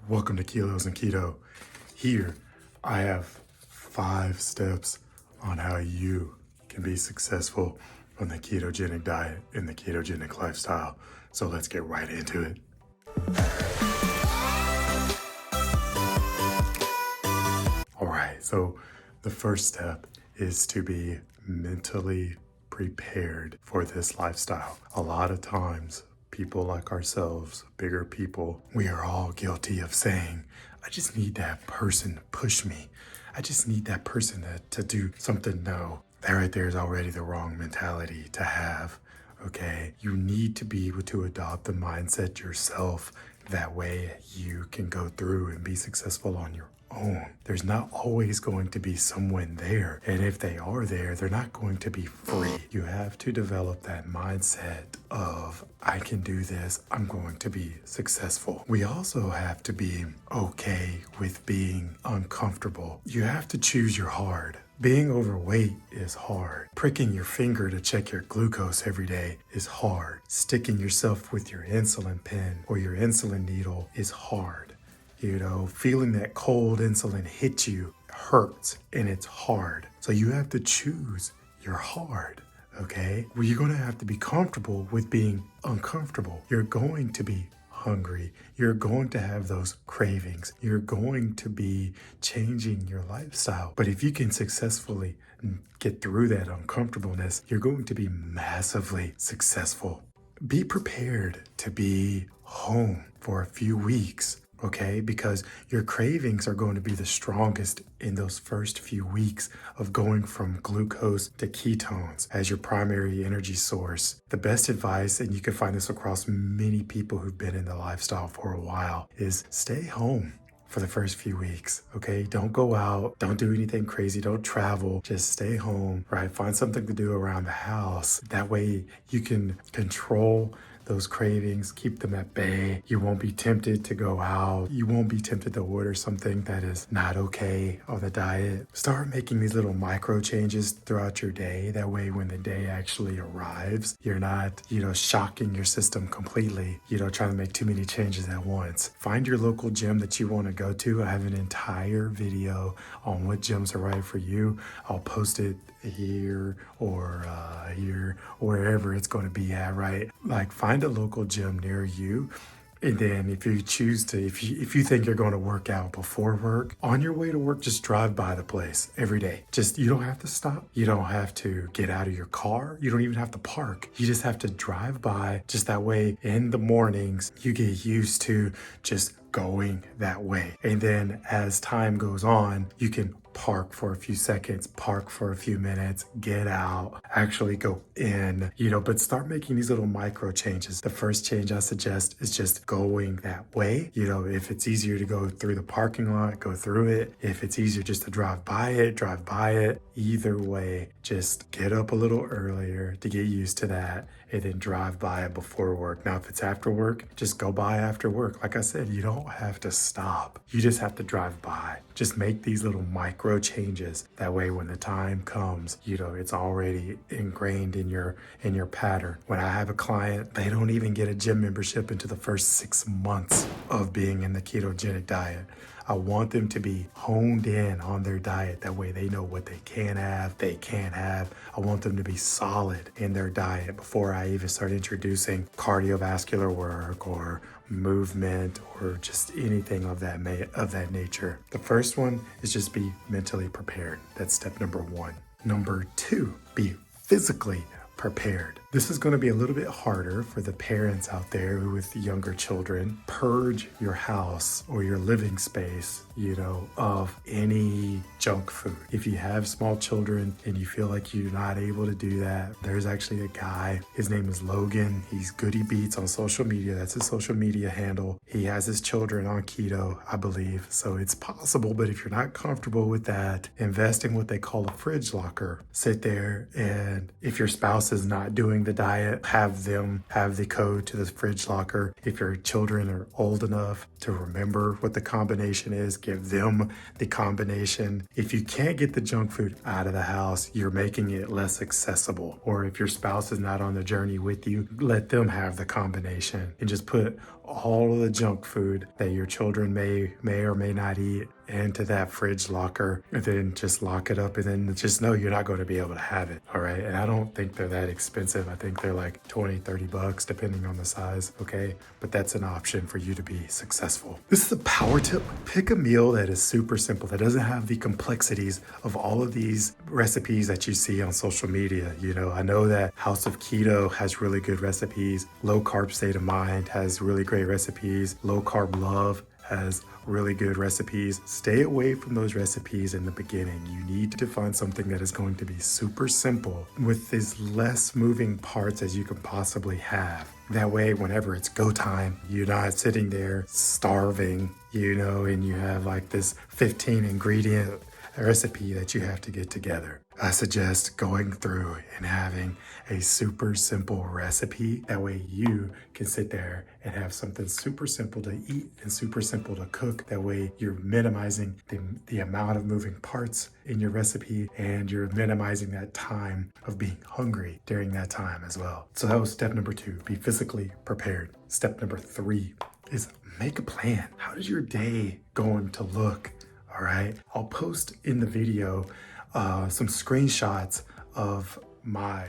Welcome to Kilos and Keto. Here, I have 5 steps on how you can be successful on the ketogenic diet and the ketogenic lifestyle. So let's get right into it. All right, so the first step is to be mentally prepared for this lifestyle. A lot of times, people like ourselves, bigger people, we are all guilty of saying, I just need that person to push me. I just need that person to do something. No, that right there is already the wrong mentality to have. Okay, you need to be able to adopt the mindset yourself. That way you can go through and be successful on your own. There's not always going to be someone there. And if they are there, they're not going to be free. You have to develop that mindset of, I can do this. I'm going to be successful. We also have to be okay with being uncomfortable. You have to choose your hard. Being overweight is hard. Pricking your finger to check your glucose every day is hard. Sticking yourself with your insulin pen or your insulin needle is hard. You know, feeling that cold insulin hit you hurts and it's hard. So you have to choose your hard, okay? Well, you're going to have to be comfortable with being uncomfortable. You're going to be hungry. You're going to have those cravings. You're going to be changing your lifestyle. But if you can successfully get through that uncomfortableness, you're going to be massively successful. Be prepared to be home for a few weeks. Okay, because your cravings are going to be the strongest in those first few weeks of going from glucose to ketones as your primary energy source. The best advice, and you can find this across many people who've been in the lifestyle for a while, is stay home for the first few weeks. Okay, don't go out, don't do anything crazy, don't travel, just stay home, right? Find something to do around the house. That way you can control those cravings, keep them at bay. You won't be tempted to go out. You won't be tempted to order something that is not okay on the diet. Start making these little micro changes throughout your day. That way, when the day actually arrives, you're not, shocking your system completely, trying to make too many changes at once. Find your local gym that you want to go to. I have an entire video on what gyms are right for you. I'll post it here or wherever it's going to be at, right? Like, find a local gym near you. And then if you choose to, if you think you're going to work out before work, on your way to work, just drive by the place every day. You don't have to stop. You don't have to get out of your car. You don't even have to park. You just have to drive by. Just that way in the mornings, you get used to just going that way. And then as time goes on, you can park for a few seconds, park for a few minutes, get out, actually go in, but start making these little micro changes. The first change I suggest is just going that way. If it's easier to go through the parking lot, go through it. If it's easier just to drive by it, drive by it. Either way, just get up a little earlier to get used to that and then drive by it before work. Now, if it's after work, just go by after work. Like I said, you don't have to stop. You just have to drive by. Just make these little micro changes. That way, when the time comes, it's already ingrained in your pattern. When I have a client, they don't even get a gym membership into the first 6 months of being in the ketogenic diet. I want them to be honed in on their diet. That way they know what they can have, they can't have. I want them to be solid in their diet before I even start introducing cardiovascular work or movement or just anything of that nature. The first one is just be mentally prepared. That's step number 1. Number 2, be physically prepared. This is going to be a little bit harder for the parents out there with younger children. Purge your house or your living space, of any junk food. If you have small children and you feel like you're not able to do that, there's actually a guy, his name is Logan. He's Goody Beats on social media. That's his social media handle. He has his children on keto, I believe. So it's possible, but if you're not comfortable with that, invest in what they call a fridge locker. Sit there, and if your spouse is not doing the diet, have them have the code to the fridge locker. If your children are old enough to remember what the combination is, give them the combination. If you can't get the junk food out of the house, you're making it less accessible. Or if your spouse is not on the journey with you, let them have the combination and just put all of the junk food that your children may or may not eat into that fridge locker, and then just lock it up, and then just know you're not going to be able to have it. All right. And I don't think they're that expensive. I think they're like 20, 30 bucks depending on the size. Okay. But that's an option for you to be successful. This is a power tip. Pick a meal that is super simple, that doesn't have the complexities of all of these recipes that you see on social media. You know, I know that House of Keto has really good recipes. Low Carb State of Mind has really great recipes. Low Carb Love has really good recipes. Stay away from those recipes in the beginning. You need to find something that is going to be super simple with as less moving parts as you can possibly have. That way, whenever it's go time, you're not sitting there starving, you know, and you have like this 15 ingredient recipe that you have to get together. I suggest going through and having a super simple recipe. That way you can sit there and have something super simple to eat and super simple to cook. That way you're minimizing the amount of moving parts in your recipe, and you're minimizing that time of being hungry during that time as well. So that was step number 2, be physically prepared. Step number 3 is make a plan. How is your day going to look? All right, I'll post in the video some screenshots of my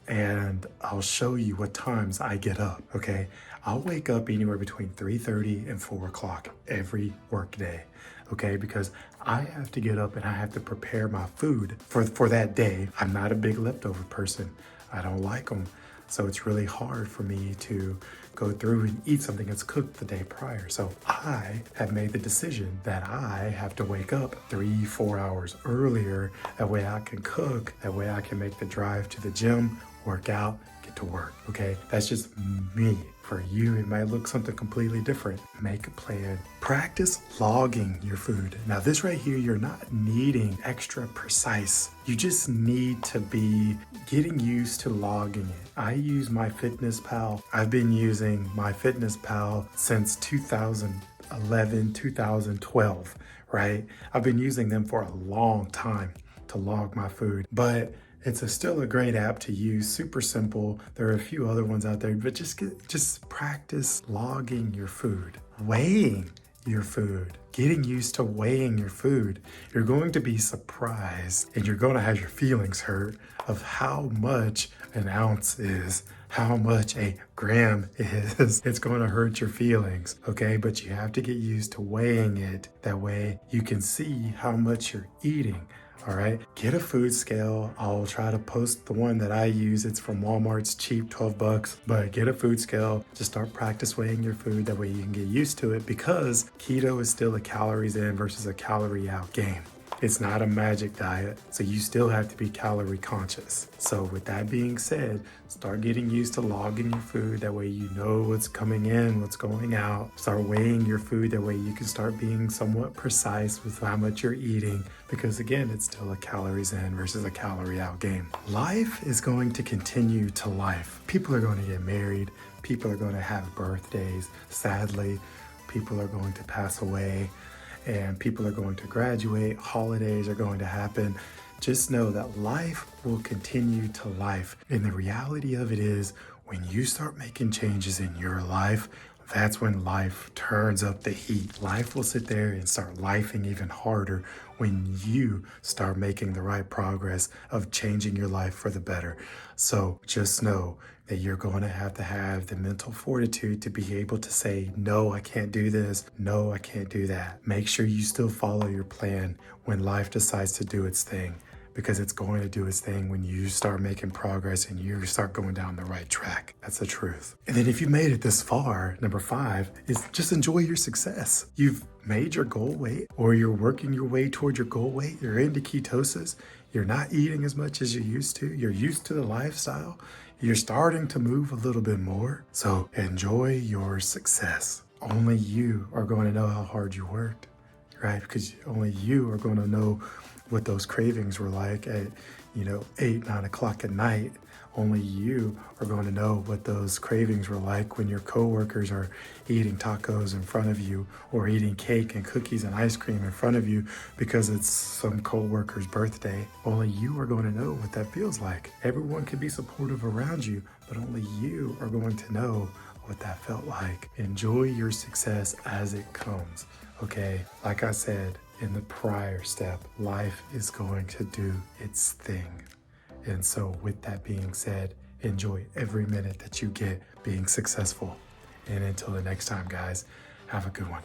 and I'll show you what times I get up, okay? I'll wake up anywhere between 3:30 and 4 o'clock every work day, okay? Because I have to get up and I have to prepare my food for that day. I'm not a big leftover person. I don't like them. So it's really hard for me to go through and eat something that's cooked the day prior. So I have made the decision that I have to wake up 3-4 hours earlier. That way I can cook. That way I can make the drive to the gym, work out, get to work. Okay, that's just me. For you, it might look something completely different. Make a plan. Practice logging your food. Now this right here, you're not needing extra precise. You just need to be getting used to logging it. I use MyFitnessPal. I've been using MyFitnessPal since 2011, 2012, right? I've been using them for a long time to log my food, but it's still a great app to use, super simple. There are a few other ones out there, but just practice logging your food, weighing your food, getting used to weighing your food. You're going to be surprised, and you're going to have your feelings hurt of how much an ounce is, how much a gram is. It's going to hurt your feelings, okay? But you have to get used to weighing it. That way you can see how much you're eating. All right, get a food scale. I'll try to post the one that I use. It's from Walmart. It's cheap, 12 bucks, but get a food scale. Just start practice weighing your food. That way you can get used to it, because keto is still a calories in versus a calorie out game. It's not a magic diet, so you still have to be calorie conscious. So with that being said, start getting used to logging your food. That way you know what's coming in, what's going out. Start weighing your food. That way you can start being somewhat precise with how much you're eating, because again, it's still a calories in versus a calorie out game. Life is going to continue to life. People are going to get married. People are going to have birthdays. Sadly, people are going to pass away, and people are going to graduate. Holidays are going to happen. Just know that life will continue to life. And the reality of it is, when you start making changes in your life, that's when life turns up the heat. Life will sit there and start lifing even harder when you start making the right progress of changing your life for the better. So just know that you're going to have the mental fortitude to be able to say, no, I can't do this. No, I can't do that. Make sure you still follow your plan when life decides to do its thing, because it's going to do its thing when you start making progress and you start going down the right track. That's the truth. And then if you made it this far, number 5 is just enjoy your success. You've made your goal weight, or you're working your way toward your goal weight. You're into ketosis. You're not eating as much as you used to. You're used to the lifestyle. You're starting to move a little bit more. So enjoy your success. Only you are going to know how hard you worked, right? Because only you are going to know what those cravings were like at, 8, 9 o'clock at night. Only you are going to know what those cravings were like when your coworkers are eating tacos in front of you or eating cake and cookies and ice cream in front of you because it's some coworker's birthday. Only you are going to know what that feels like. Everyone can be supportive around you, but only you are going to know what that felt like. Enjoy your success as it comes, okay? Like I said in the prior step, life is going to do its thing. And so with that being said, enjoy every minute that you get being successful. And until the next time, guys, have a good one.